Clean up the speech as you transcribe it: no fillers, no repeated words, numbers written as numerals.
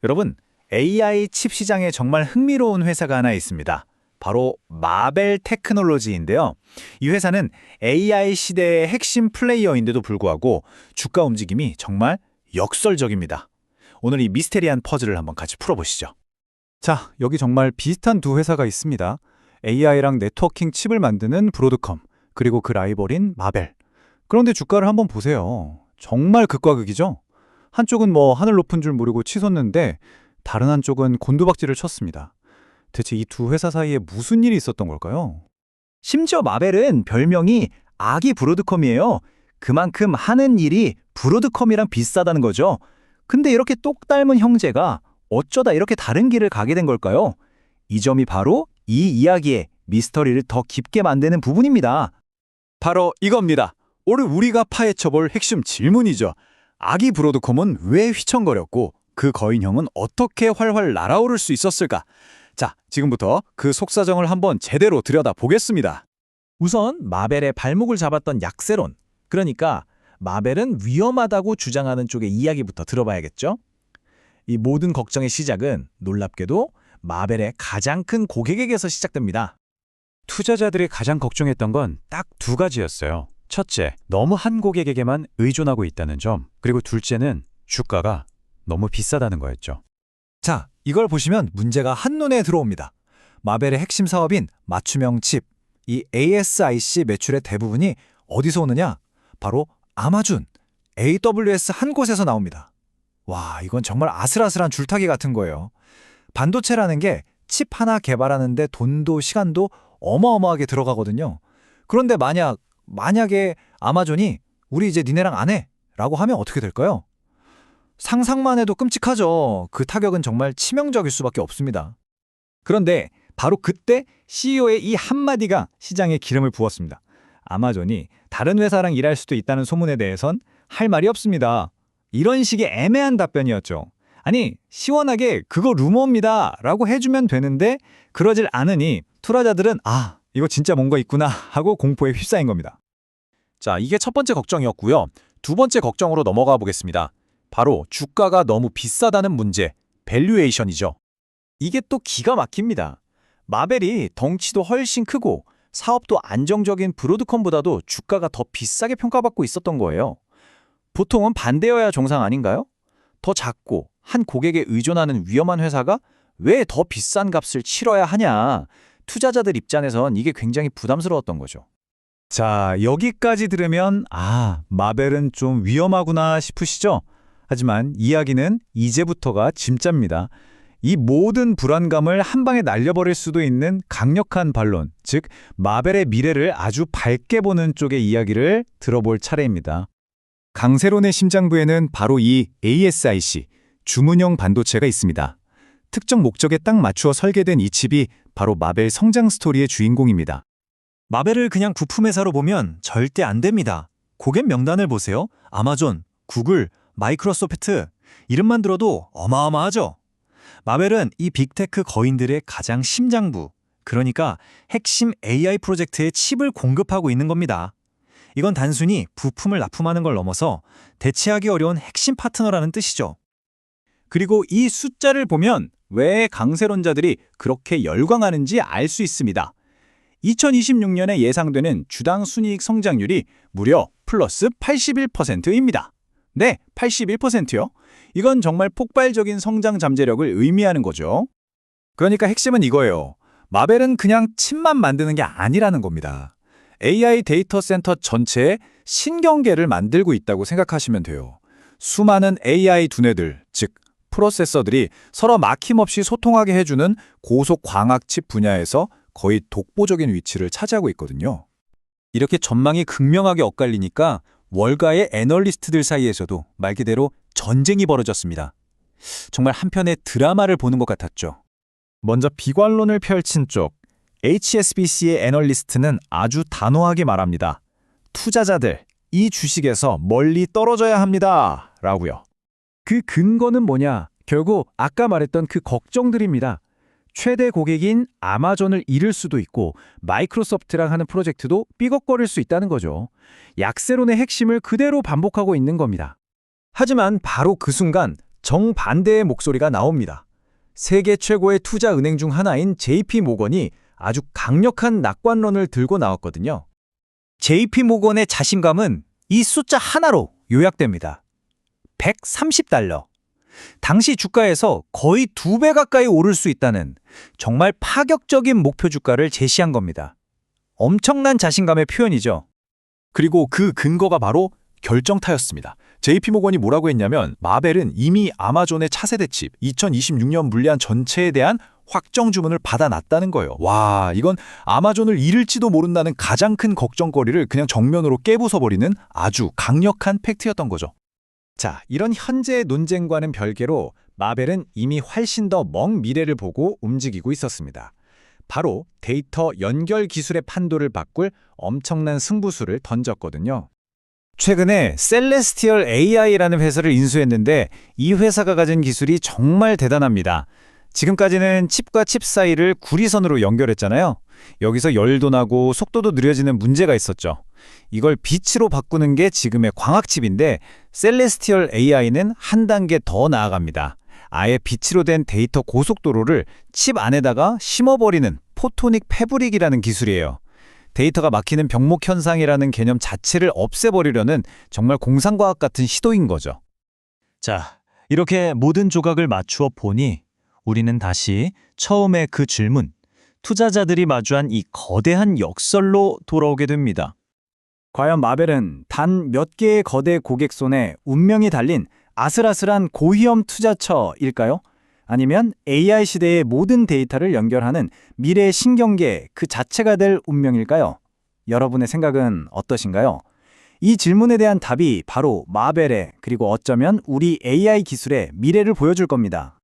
여러분, AI 칩 시장에 정말 흥미로운 회사가 하나 있습니다. 바로 마벨 테크놀로지인데요. 이 회사는 AI 시대의 핵심 플레이어인데도 불구하고 주가 움직임이 정말 역설적입니다. 오늘 이 미스테리한 퍼즐을 한번 같이 풀어보시죠. 자, 여기 정말 비슷한 두 회사가 있습니다. AI랑 네트워킹 칩을 만드는 브로드컴, 그리고 그 라이벌인 마벨. 그런데 주가를 한번 보세요. 정말 극과 극이죠? 한쪽은 하늘 높은 줄 모르고 치솟는데 다른 한쪽은 곤두박질을 쳤습니다. 대체 이 두 회사 사이에 무슨 일이 있었던 걸까요? 심지어 마벨은 별명이 아기 브로드컴이에요. 그만큼 하는 일이 브로드컴이랑 비슷하다는 거죠. 근데 이렇게 똑 닮은 형제가 어쩌다 이렇게 다른 길을 가게 된 걸까요? 이 점이 바로 이 이야기의 미스터리를 더 깊게 만드는 부분입니다. 바로 이겁니다. 오늘 우리가 파헤쳐볼 핵심 질문이죠. 아기 브로드컴은 왜 휘청거렸고 그 거인형은 어떻게 활활 날아오를 수 있었을까? 자, 지금부터 그 속사정을 한번 제대로 들여다보겠습니다. 우선 마벨의 발목을 잡았던 약세론, 그러니까 마벨은 위험하다고 주장하는 쪽의 이야기부터 들어봐야겠죠? 이 모든 걱정의 시작은 놀랍게도 마벨의 가장 큰 고객에게서 시작됩니다. 투자자들이 가장 걱정했던 건 딱 두 가지였어요. 첫째, 너무 한 고객에게만 의존하고 있다는 점, 그리고 둘째는 주가가 너무 비싸다는 거였죠. 자, 이걸 보시면 문제가 한눈에 들어옵니다. 마벨의 핵심 사업인 맞춤형 칩, 이 ASIC 매출의 대부분이 어디서 오느냐? 바로 아마존, AWS 한 곳에서 나옵니다. 와, 이건 정말 아슬아슬한 줄타기 같은 거예요. 반도체라는 게 칩 하나 개발하는데 돈도 시간도 어마어마하게 들어가거든요. 그런데 만약에 아마존이 우리 이제 니네랑 안 해 라고 하면 어떻게 될까요? 상상만 해도 끔찍하죠. 그 타격은 정말 치명적일 수밖에 없습니다. 그런데 바로 그때 CEO의 이 한마디가 시장에 기름을 부었습니다. 아마존이 다른 회사랑 일할 수도 있다는 소문에 대해선 할 말이 없습니다. 이런 식의 애매한 답변이었죠. 아니, 시원하게 그거 루머입니다 라고 해주면 되는데 그러질 않으니 투자자들은 이거 진짜 뭔가 있구나 하고 공포에 휩싸인 겁니다. 자, 이게 첫 번째 걱정이었고요. 두 번째 걱정으로 넘어가 보겠습니다. 바로 주가가 너무 비싸다는 문제, 밸류에이션이죠. 이게 또 기가 막힙니다. 마벨이 덩치도 훨씬 크고 사업도 안정적인 브로드컴보다도 주가가 더 비싸게 평가받고 있었던 거예요. 보통은 반대여야 정상 아닌가요? 더 작고 한 고객에 의존하는 위험한 회사가 왜 더 비싼 값을 치러야 하냐. 투자자들 입장에선 이게 굉장히 부담스러웠던 거죠. 자, 여기까지 들으면 마벨은 좀 위험하구나 싶으시죠? 하지만 이야기는 이제부터가 진짜입니다. 이 모든 불안감을 한 방에 날려버릴 수도 있는 강력한 반론, 즉 마벨의 미래를 아주 밝게 보는 쪽의 이야기를 들어볼 차례입니다. 강세론의 심장부에는 바로 이 ASIC, 주문형 반도체가 있습니다. 특정 목적에 딱 맞추어 설계된 이 칩이 바로 마벨 성장 스토리의 주인공입니다. 마벨을 그냥 부품회사로 보면 절대 안 됩니다. 고객 명단을 보세요. 아마존, 구글, 마이크로소프트, 이름만 들어도 어마어마하죠. 마벨은 이 빅테크 거인들의 가장 심장부, 그러니까 핵심 AI 프로젝트에 칩을 공급하고 있는 겁니다. 이건 단순히 부품을 납품하는 걸 넘어서 대체하기 어려운 핵심 파트너라는 뜻이죠. 그리고 이 숫자를 보면 왜 강세론자들이 그렇게 열광하는지 알 수 있습니다. 2026년에 예상되는 주당 순이익 성장률이 무려 플러스 81%입니다. 네, 81%요. 이건 정말 폭발적인 성장 잠재력을 의미하는 거죠. 그러니까 핵심은 이거예요. 마벨은 그냥 칩만 만드는 게 아니라는 겁니다. AI 데이터 센터 전체에 신경계를 만들고 있다고 생각하시면 돼요. 수많은 AI 두뇌들, 즉 프로세서들이 서로 막힘없이 소통하게 해주는 고속 광학 칩 분야에서 거의 독보적인 위치를 차지하고 있거든요. 이렇게 전망이 극명하게 엇갈리니까 월가의 애널리스트들 사이에서도 말 그대로 전쟁이 벌어졌습니다. 정말 한편의 드라마를 보는 것 같았죠. 먼저 비관론을 펼친 쪽 HSBC의 애널리스트는 아주 단호하게 말합니다. 투자자들, 이 주식에서 멀리 떨어져야 합니다. 라고요. 그 근거는 뭐냐? 결국 아까 말했던 그 걱정들입니다. 최대 고객인 아마존을 잃을 수도 있고 마이크로소프트랑 하는 프로젝트도 삐걱거릴 수 있다는 거죠. 약세론의 핵심을 그대로 반복하고 있는 겁니다. 하지만 바로 그 순간 정반대의 목소리가 나옵니다. 세계 최고의 투자 은행 중 하나인 JP 모건이 아주 강력한 낙관론을 들고 나왔거든요. JP 모건의 자신감은 이 숫자 하나로 요약됩니다. 130달러. 당시 주가에서 거의 2배 가까이 오를 수 있다는 정말 파격적인 목표 주가를 제시한 겁니다. 엄청난 자신감의 표현이죠. 그리고 그 근거가 바로 결정타였습니다. JP모건이 뭐라고 했냐면 마벨은 이미 아마존의 차세대 칩 2026년 물량 전체에 대한 확정 주문을 받아놨다는 거예요. 와, 이건 아마존을 잃을지도 모른다는 가장 큰 걱정거리를 그냥 정면으로 깨부숴버리는 아주 강력한 팩트였던 거죠. 자, 이런 현재의 논쟁과는 별개로 마벨은 이미 훨씬 더 먼 미래를 보고 움직이고 있었습니다. 바로 데이터 연결 기술의 판도를 바꿀 엄청난 승부수를 던졌거든요. 최근에 셀레스티얼 AI라는 회사를 인수했는데 이 회사가 가진 기술이 정말 대단합니다. 지금까지는 칩과 칩 사이를 구리선으로 연결했잖아요. 여기서 열도 나고 속도도 느려지는 문제가 있었죠. 이걸 빛으로 바꾸는 게 지금의 광학칩인데 셀레스티얼 AI는 한 단계 더 나아갑니다. 아예 빛으로 된 데이터 고속도로를 칩 안에다가 심어버리는 포토닉 패브릭이라는 기술이에요. 데이터가 막히는 병목 현상이라는 개념 자체를 없애버리려는 정말 공상과학 같은 시도인 거죠. 자, 이렇게 모든 조각을 맞추어 보니 우리는 다시 처음의 그 질문, 투자자들이 마주한 이 거대한 역설로 돌아오게 됩니다. 과연 마벨은 단 몇 개의 거대 고객 손에 운명이 달린 아슬아슬한 고위험 투자처일까요? 아니면 AI 시대의 모든 데이터를 연결하는 미래의 신경계 그 자체가 될 운명일까요? 여러분의 생각은 어떠신가요? 이 질문에 대한 답이 바로 마벨의 그리고 어쩌면 우리 AI 기술의 미래를 보여줄 겁니다.